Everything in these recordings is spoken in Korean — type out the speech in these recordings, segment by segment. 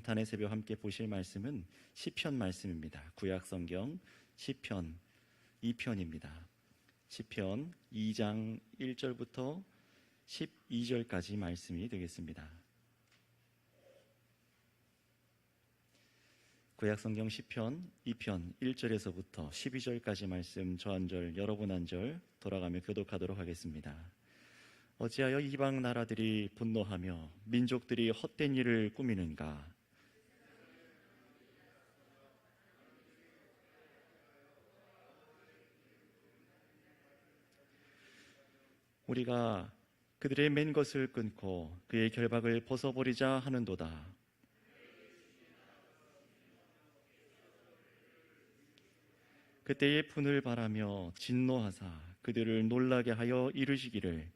성탄의 새벽 함께 보실 말씀은 시편 말씀입니다. 구약 성경 시편 2편입니다. 시편 2장 1절부터 12절까지 말씀이 되겠습니다. 구약 성경 시편 2편 1절에서부터 12절까지 말씀 저 한 절 여러 분 한 절 돌아가며 교독하도록 하겠습니다. 어찌하여 이방 나라들이 분노하며 민족들이 헛된 일을 꾸미는가? 우리가 그들의 맨 것을 끊고 그의 결박을 벗어버리자 하는도다. 그때의 분을 바라며 진노하사 그들을 놀라게 하여 이르시기를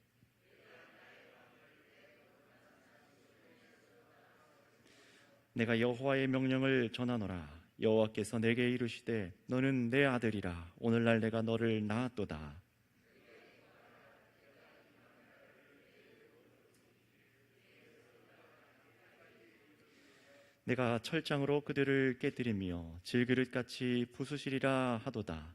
내가 여호와의 명령을 전하노라. 여호와께서 내게 이르시되 너는 내 아들이라. 오늘날 내가 너를 낳았도다. 내가 철장으로 그들을 깨뜨리며 질그릇같이 부수시리라 하도다.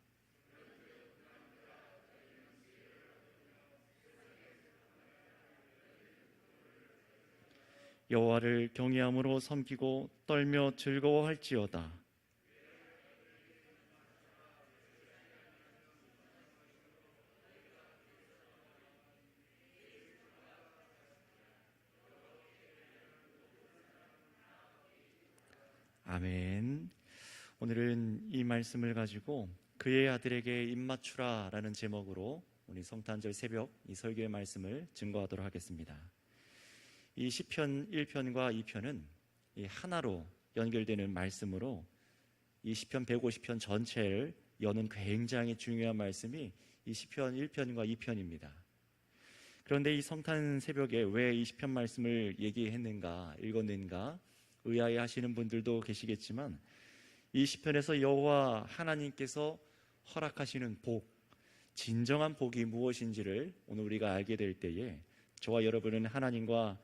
여호와를 경외함으로 섬기고 떨며 즐거워할지어다. 아멘. 오늘은 이 말씀을 가지고 그의 아들에게 입맞추라 라는 제목으로 우리 성탄절 새벽 이 설교의 말씀을 증거하도록 하겠습니다. 이 시편 1편과 2편은 이 하나로 연결되는 말씀으로 이 시편 150편 전체를 여는 굉장히 중요한 말씀이 이 시편 1편과 2편입니다. 그런데 이 성탄 새벽에 왜 이 시편 말씀을 얘기했는가, 읽었는가 의아해 하시는 분들도 계시겠지만 이 시편에서 여호와 하나님께서 허락하시는 복, 진정한 복이 무엇인지를 오늘 우리가 알게 될 때에 저와 여러분은 하나님과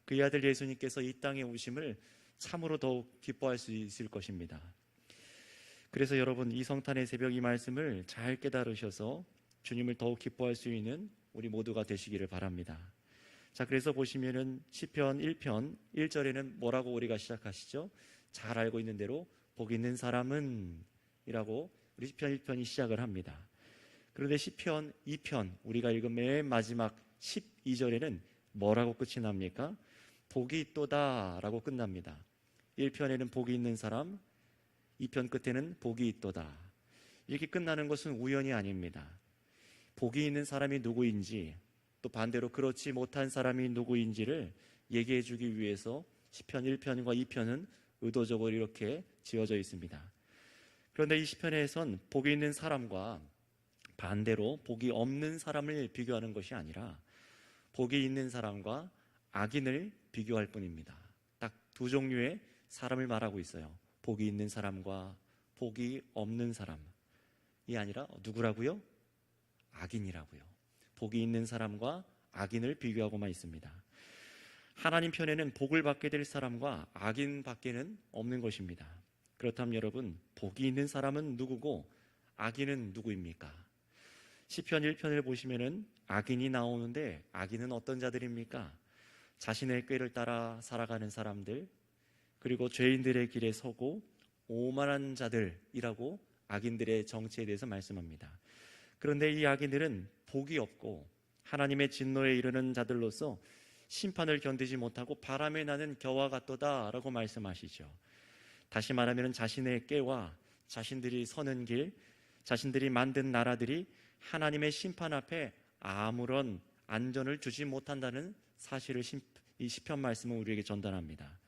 그의 아들 예수님께서 이 땅에 오심을 참으로 더욱 기뻐할 수 있을 것입니다. 그래서 여러분 이 성탄의 새벽 이 말씀을 잘 깨달으셔서 주님을 더욱 기뻐할 수 있는 우리 모두가 되시기를 바랍니다. 자, 그래서 보시면은 시편 1편 1절에는 뭐라고 우리가 시작하시죠? 잘 알고 있는 대로 복 있는 사람은 이라고 우리 시편 1편이 시작을 합니다. 그런데 시편 2편 우리가 읽은 맨 마지막 12절에는 뭐라고 끝이 납니까? 복이 있도다 라고 끝납니다. 1편에는 복이 있는 사람, 2편 끝에는 복이 있도다. 이렇게 끝나는 것은 우연이 아닙니다. 복이 있는 사람이 누구인지 또 반대로 그렇지 못한 사람이 누구인지를 얘기해 주기 위해서 시편 1편과 2편은 의도적으로 이렇게 지어져 있습니다. 그런데 이 시편에선 복이 있는 사람과 반대로 복이 없는 사람을 비교하는 것이 아니라 복이 있는 사람과 악인을 비교할 뿐입니다. 딱 두 종류의 사람을 말하고 있어요. 복이 있는 사람과 복이 없는 사람이 아니라 누구라고요? 악인이라고요. 복이 있는 사람과 악인을 비교하고만 있습니다. 하나님 편에는 복을 받게 될 사람과 악인 밖에는 없는 것입니다. 그렇다면 여러분, 복이 있는 사람은 누구고 악인은 누구입니까? 시편 1편을 보시면은 악인이 나오는데 악인은 어떤 자들입니까? 자신의 꾀를 따라 살아가는 사람들, 그리고 죄인들의 길에 서고 오만한 자들이라고 악인들의 정체에 대해서 말씀합니다. 그런데 이 악인들은 복이 없고 하나님의 진노에 이르는 자들로서 심판을 견디지 못하고 바람에 나는 겨와 같도다 라고 말씀하시죠. 다시 말하면 자신의 꾀와 자신들이 서는 길, 자신들이 만든 나라들이 하나님의 심판 앞에 아무런 안전을 주지 못한다는 사실을 이 시편 말씀은 우리에게 전달합니다.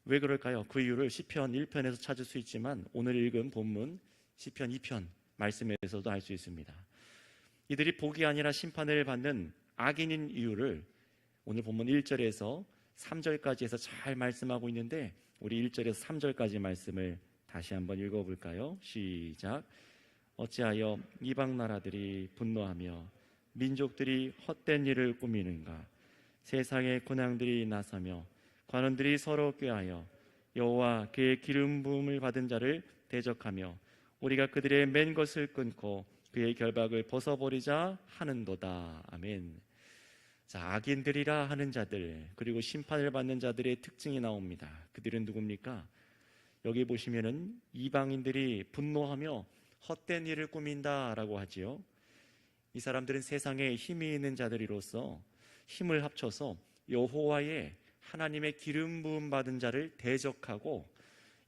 왜 그럴까요? 그 이유를 시편 1편에서 찾을 수 있지만 오늘 읽은 본문 시편 2편 말씀에서도 알 수 있습니다. 이들이 복이 아니라 심판을 받는 악인인 이유를 오늘 본문 1절에서 3절까지 해서 잘 말씀하고 있는데 우리 1절에서 3절까지 말씀을 다시 한번 읽어볼까요? 시작. 어찌하여 이방 나라들이 분노하며 민족들이 헛된 일을 꾸미는가? 세상의 군왕들이 나서며 관원들이 서로 꾀하여 여호와 그의 기름 부음을 받은 자를 대적하며 우리가 그들의 맨 것을 끊고 그의 결박을 벗어버리자 하는도다. 아멘. 자, 악인들이라 하는 자들, 그리고 심판을 받는 자들의 특징이 나옵니다. 그들은 누굽니까? 여기 보시면은 이방인들이 분노하며 헛된 일을 꾸민다라고 하지요. 이 사람들은 세상에 힘이 있는 자들이로서 힘을 합쳐서 여호와의 하나님의 기름 부음 받은 자를 대적하고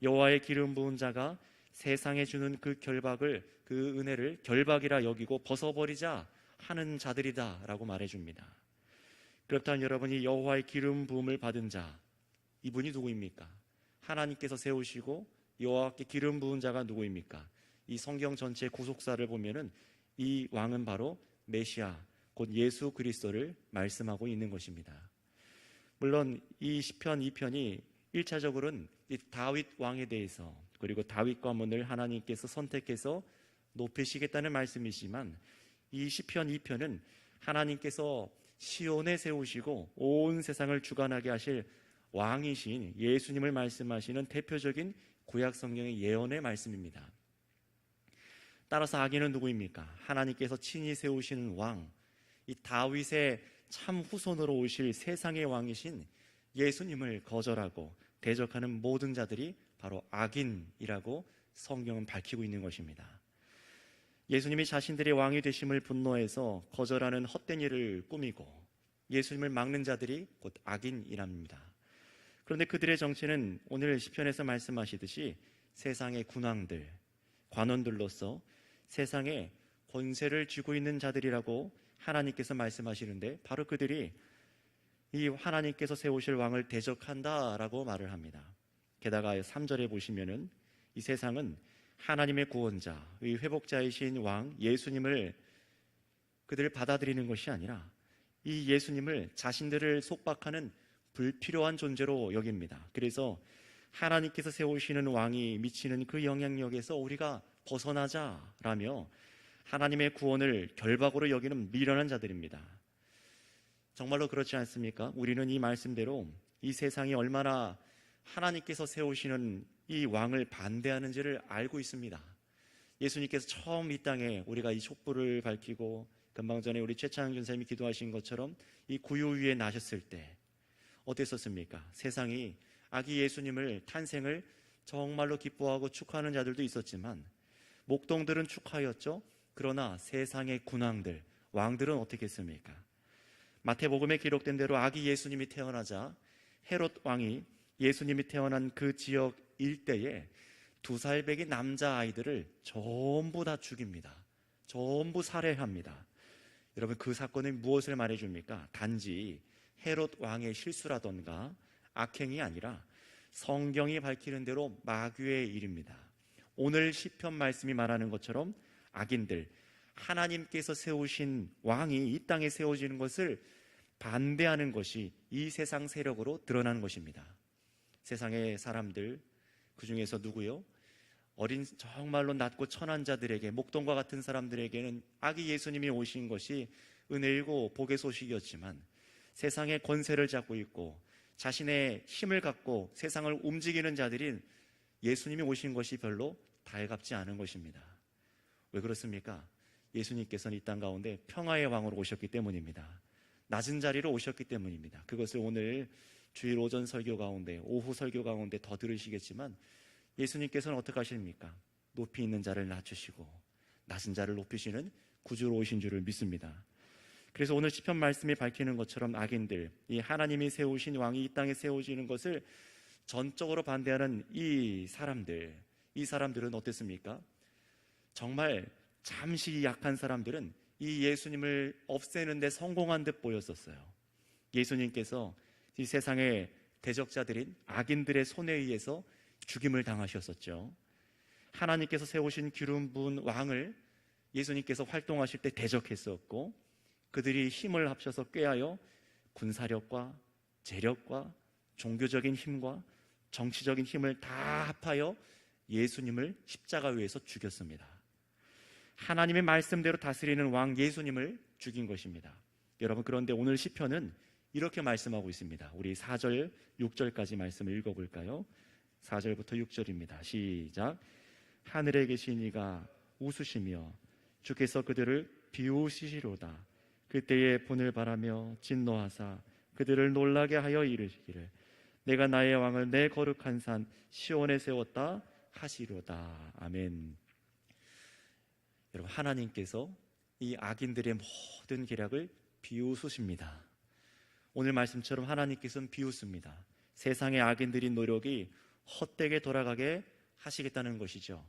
여호와의 기름 부은 자가 세상에 주는 그 결박을, 그 은혜를 결박이라 여기고 벗어버리자 하는 자들이다라고 말해줍니다. 그렇다면 여러분이 여호와의 기름 부음을 받은 자, 이분이 누구입니까? 하나님께서 세우시고 여호와께 기름 부은 자가 누구입니까? 이 성경 전체 구속사를 보면은 이 왕은 바로 메시아, 곧 예수 그리스도를 말씀하고 있는 것입니다. 물론 이 시편 2편이 1차적으로는 이 다윗 왕에 대해서, 그리고 다윗 가문을 하나님께서 선택해서 높이시겠다는 말씀이지만, 이 시편 2편은 하나님께서 시온에 세우시고 온 세상을 주관하게 하실 왕이신 예수님을 말씀하시는 대표적인 구약 성경의 예언의 말씀입니다. 따라서 악인은 누구입니까? 하나님께서 친히 세우시는 왕, 이 다윗의 참 후손으로 오실 세상의 왕이신 예수님을 거절하고 대적하는 모든 자들이 바로 악인이라고 성경은 밝히고 있는 것입니다. 예수님이 자신들의 왕이 되심을 분노해서 거절하는 헛된 일을 꾸미고 예수님을 막는 자들이 곧 악인이랍니다. 그런데 그들의 정체는 오늘 시편에서 말씀하시듯이 세상의 군왕들, 관원들로서 세상에 권세를 쥐고 있는 자들이라고 하나님께서 말씀하시는데, 바로 그들이 이 하나님께서 세우실 왕을 대적한다라고 말을 합니다. 게다가 3절에 보시면은 이 세상은 하나님의 구원자, 의 회복자이신 왕 예수님을 그들을 받아들이는 것이 아니라 이 예수님을 자신들을 속박하는 불필요한 존재로 여깁니다. 그래서 하나님께서 세우시는 왕이 미치는 그 영향력에서 우리가 벗어나자라며 하나님의 구원을 결박으로 여기는 미련한 자들입니다. 정말로 그렇지 않습니까? 우리는 이 말씀대로 이 세상이 얼마나 하나님께서 세우시는 이 왕을 반대하는지를 알고 있습니다. 예수님께서 처음 이 땅에 우리가 이 촛불을 밝히고 금방 전에 우리 최창현 전사님이 기도하신 것처럼 이 구유 위에 나셨을 때 어땠었습니까? 세상이 아기 예수님을 탄생을 정말로 기뻐하고 축하하는 자들도 있었지만 목동들은 축하였죠. 그러나 세상의 군왕들, 왕들은 어떻게 했습니까? 마태복음에 기록된 대로 아기 예수님이 태어나자 헤롯 왕이 예수님이 태어난 그 지역 일대에 2살배기 남자아이들을 전부 다 죽입니다. 전부 살해합니다. 여러분, 그 사건은 무엇을 말해줍니까? 단지 헤롯 왕의 실수라던가 악행이 아니라 성경이 밝히는 대로 마귀의 일입니다. 오늘 시편 말씀이 말하는 것처럼 악인들, 하나님께서 세우신 왕이 이 땅에 세워지는 것을 반대하는 것이 이 세상 세력으로 드러나는 것입니다. 세상의 사람들, 그 중에서 누구요? 어린 정말로 낮고 천한 자들에게, 목동과 같은 사람들에게는 아기 예수님이 오신 것이 은혜이고 복의 소식이었지만, 세상의 권세를 잡고 있고 자신의 힘을 갖고 세상을 움직이는 자들인 예수님이 오신 것이 별로 달갑지 않은 것입니다. 왜 그렇습니까? 예수님께서는 이 땅 가운데 평화의 왕으로 오셨기 때문입니다. 낮은 자리로 오셨기 때문입니다. 그것을 오늘 주일 오전 설교 가운데, 오후 설교 가운데 더 들으시겠지만, 예수님께서는 어떻게 하십니까? 높이 있는 자를 낮추시고 낮은 자를 높이시는 구주로 오신 줄을 믿습니다. 그래서 오늘 시편 말씀이 밝히는 것처럼 악인들, 이 하나님이 세우신 왕이 이 땅에 세워지는 것을 전적으로 반대하는 이 사람들은 어땠습니까? 정말 잠시 약한 사람들은 이 예수님을 없애는 데 성공한 듯 보였었어요. 예수님께서 이 세상의 대적자들인 악인들의 손에 의해서 죽임을 당하셨었죠. 하나님께서 세우신 기름 부은 왕을 예수님께서 활동하실 때 대적했었고, 그들이 힘을 합쳐서 꾀하여 군사력과 재력과 종교적인 힘과 정치적인 힘을 다 합하여 예수님을 십자가 위에서 죽였습니다. 하나님의 말씀대로 다스리는 왕 예수님을 죽인 것입니다. 여러분, 그런데 오늘 시편은 이렇게 말씀하고 있습니다. 우리 4절, 6절까지 말씀을 읽어볼까요? 4절부터 6절입니다. 시작. 하늘에 계신 이가 웃으시며 주께서 그들을 비웃으시리로다. 그때에 분을 바라며 진노하사 그들을 놀라게 하여 이르시기를 내가 나의 왕을 내 거룩한 산 시온에 세웠다 하시리로다. 아멘. 여러분, 하나님께서 이 악인들의 모든 계략을 비웃으십니다. 오늘 말씀처럼 하나님께서는 비웃습니다. 세상의 악인들의 노력이 헛되게 돌아가게 하시겠다는 것이죠.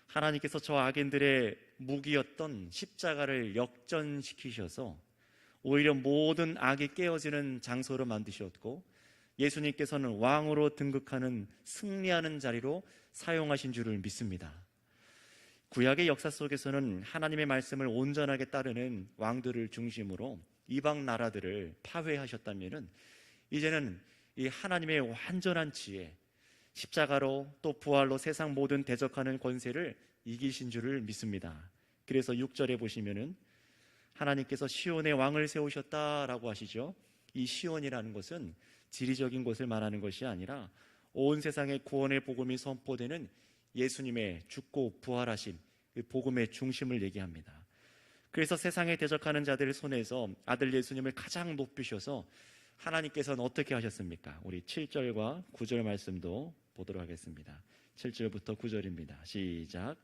하나님께서 저 악인들의 무기였던 십자가를 역전시키셔서 오히려 모든 악이 깨어지는 장소로 만드셨고, 예수님께서는 왕으로 등극하는 승리하는 자리로 사용하신 줄을 믿습니다. 구약의 역사 속에서는 하나님의 말씀을 온전하게 따르는 왕들을 중심으로 이방 나라들을 파괴하셨다면, 이제는 이 하나님의 완전한 지혜, 십자가로 또 부활로 세상 모든 대적하는 권세를 이기신 줄을 믿습니다. 그래서 6절에 보시면은 하나님께서 시온의 왕을 세우셨다라고 하시죠. 이 시온이라는 것은 지리적인 곳을 말하는 것이 아니라 온 세상의 구원의 복음이 선포되는 예수님의 죽고 부활하신 그 복음의 중심을 얘기합니다. 그래서 세상에 대적하는 자들의 손에서 아들 예수님을 가장 높이셔서 하나님께서는 어떻게 하셨습니까? 우리 7절과 9절 말씀도 보도록 하겠습니다. 7절부터 9절입니다. 시작.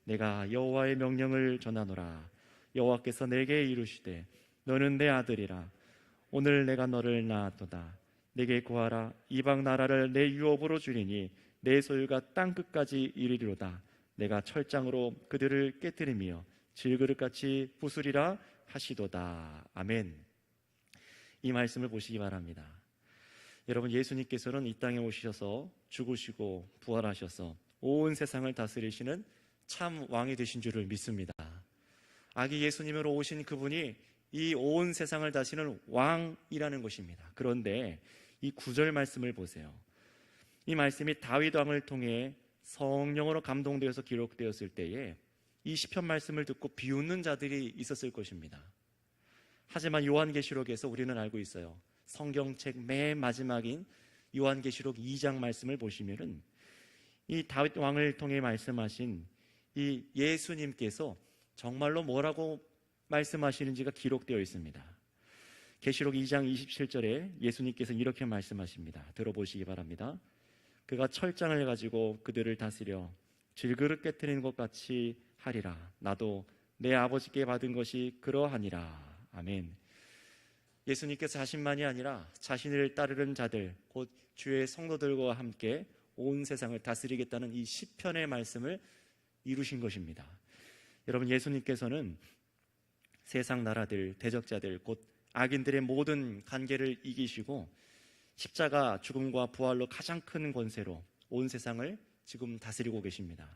내가 여호와의 명령을 전하노라. 여호와께서 내게 이르시되 너는 내 아들이라. 오늘 내가 너를 낳았도다. 내게 구하라. 이방 나라를 내 유업으로 주리니 내 소유가 땅 끝까지 이르리로다. 내가 철장으로 그들을 깨뜨리며 질그릇같이 부수리라 하시도다. 아멘. 이 말씀을 보시기 바랍니다. 여러분, 예수님께서는 이 땅에 오셔서 죽으시고 부활하셔서 온 세상을 다스리시는 참 왕이 되신 줄을 믿습니다. 아기 예수님으로 오신 그분이 이 온 세상을 다스리는 왕이라는 것입니다. 그런데 이 9절 말씀을 보세요. 이 말씀이 다윗 왕을 통해 성령으로 감동되어서 기록되었을 때에 이 시편 말씀을 듣고 비웃는 자들이 있었을 것입니다. 하지만 요한계시록에서 우리는 알고 있어요. 성경책 맨 마지막인 요한계시록 2장 말씀을 보시면은 이 다윗 왕을 통해 말씀하신 이 예수님께서 정말로 뭐라고 말씀하시는지가 기록되어 있습니다. 계시록 2장 27절에 예수님께서 이렇게 말씀하십니다. 들어보시기 바랍니다. 그가 철장을 가지고 그들을 다스려 질그릇 깨트리는 것 같이 하리라. 나도 내 아버지께 받은 것이 그러하니라. 아멘. 예수님께서 자신만이 아니라 자신을 따르는 자들, 곧 주의 성도들과 함께 온 세상을 다스리겠다는 이 시편의 말씀을 이루신 것입니다. 여러분, 예수님께서는 세상 나라들, 대적자들, 곧 악인들의 모든 관계를 이기시고 십자가 죽음과 부활로 가장 큰 권세로 온 세상을 지금 다스리고 계십니다.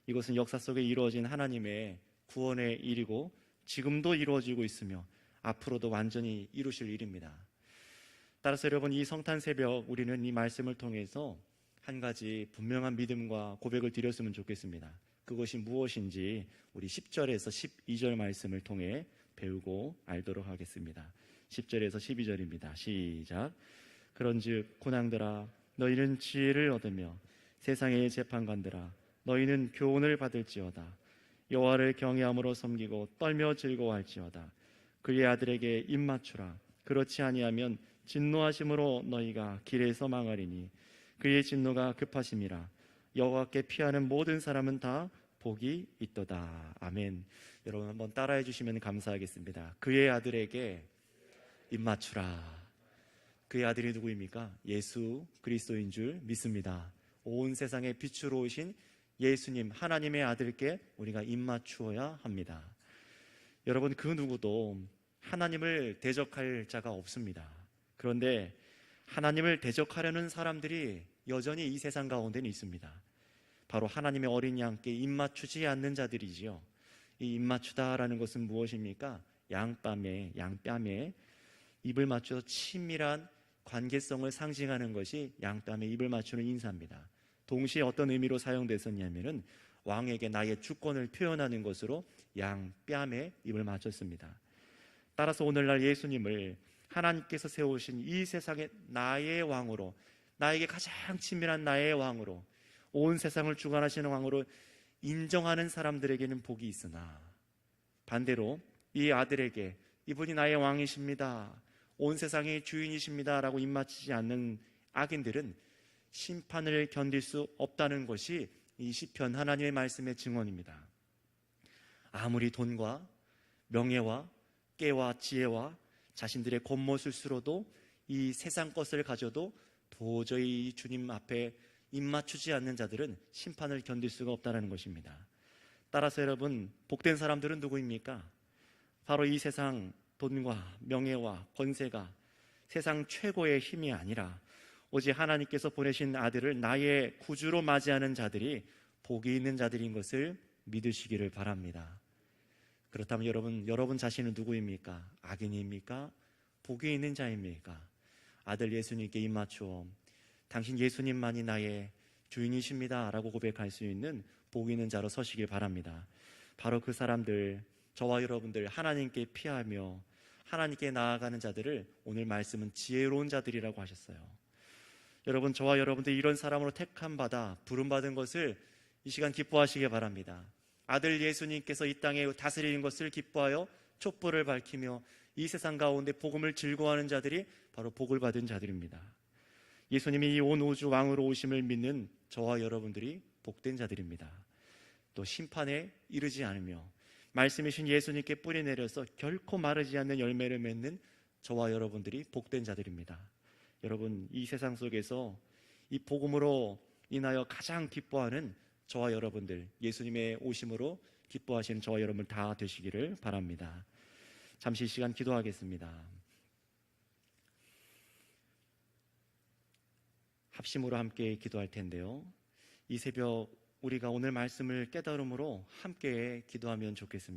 이것은 역사 속에 이루어진 하나님의 구원의 일이고 지금도 이루어지고 있으며 앞으로도 완전히 이루실 일입니다. 따라서 여러분, 이 성탄 새벽 우리는 이 말씀을 통해서 한 가지 분명한 믿음과 고백을 드렸으면 좋겠습니다. 그것이 무엇인지 우리 10절에서 12절 말씀을 통해 배우고 알도록 하겠습니다. 10절에서 12절입니다. 시작. 그런즉 군왕들아, 너희는 지혜를 얻으며 세상의 재판관들아, 너희는 교훈을 받을지어다. 여호와를 경외함으로 섬기고 떨며 즐거워할지어다. 그의 아들에게 입맞추라. 그렇지 아니하면 진노하심으로 너희가 길에서 망하리니 그의 진노가 급하심이라. 여호와께 피하는 모든 사람은 다 복이 있도다. 아멘. 여러분, 한번 따라해 주시면 감사하겠습니다. 그의 아들에게 입맞추라. 그의 아들이 누구입니까? 예수 그리스도인 줄 믿습니다. 온 세상의 빛으로 오신 예수님, 하나님의 아들께 우리가 입맞추어야 합니다. 여러분, 그 누구도 하나님을 대적할 자가 없습니다. 그런데 하나님을 대적하려는 사람들이 여전히 이 세상 가운데는 있습니다. 바로 하나님의 어린 양께 입맞추지 않는 자들이지요. 이 입맞추다라는 것은 무엇입니까? 양뺨에 입을 맞춰서 친밀한 관계성을 상징하는 것이 양뺨에 입을 맞추는 인사입니다. 동시에 어떤 의미로 사용됐었냐면은 왕에게 나의 주권을 표현하는 것으로 양뺨에 입을 맞췄습니다. 따라서 오늘날 예수님을 하나님께서 세우신 이 세상의 나의 왕으로 나에게 가장 친밀한 나의 왕으로, 온 세상을 주관하시는 왕으로 인정하는 사람들에게는 복이 있으나, 반대로 이 아들에게 이분이 나의 왕이십니다, 온 세상의 주인이십니다 라고 입맞추지 않는 악인들은 심판을 견딜 수 없다는 것이 이 시편 하나님의 말씀의 증언입니다. 아무리 돈과 명예와 깨와 지혜와 자신들의 겉모술수로도 이 세상 것을 가져도 도저히 주님 앞에 입맞추지 않는 자들은 심판을 견딜 수가 없다는 것입니다. 따라서 여러분, 복된 사람들은 누구입니까? 바로 이 세상 돈과 명예와 권세가 세상 최고의 힘이 아니라 오직 하나님께서 보내신 아들을 나의 구주로 맞이하는 자들이 복이 있는 자들인 것을 믿으시기를 바랍니다. 그렇다면 여러분 자신은 누구입니까? 악인입니까? 복이 있는 자입니까? 아들 예수님께 입맞추어 당신 예수님만이 나의 주인이십니다 라고 고백할 수 있는 복 있는 자로 서시길 바랍니다. 바로 그 사람들, 저와 여러분들 하나님께 피하며 하나님께 나아가는 자들을 오늘 말씀은 지혜로운 자들이라고 하셨어요. 여러분, 저와 여러분들 이런 사람으로 택함받아 부름받은 것을 이 시간 기뻐하시기 바랍니다. 아들 예수님께서 이 땅에 다스리는 것을 기뻐하여 촛불을 밝히며 이 세상 가운데 복음을 즐거워하는 자들이 바로 복을 받은 자들입니다. 예수님이 이 온 우주 왕으로 오심을 믿는 저와 여러분들이 복된 자들입니다. 또 심판에 이르지 않으며 말씀이신 예수님께 뿌리 내려서 결코 마르지 않는 열매를 맺는 저와 여러분들이 복된 자들입니다. 여러분, 이 세상 속에서 이 복음으로 인하여 가장 기뻐하는 저와 여러분들, 예수님의 오심으로 기뻐하시는 저와 여러분 다 되시기를 바랍니다. 잠시 시간 기도하겠습니다. 합심으로 함께 기도할 텐데요, 이 새벽 우리가 오늘 말씀을 깨달음으로 함께 기도하면 좋겠습니다.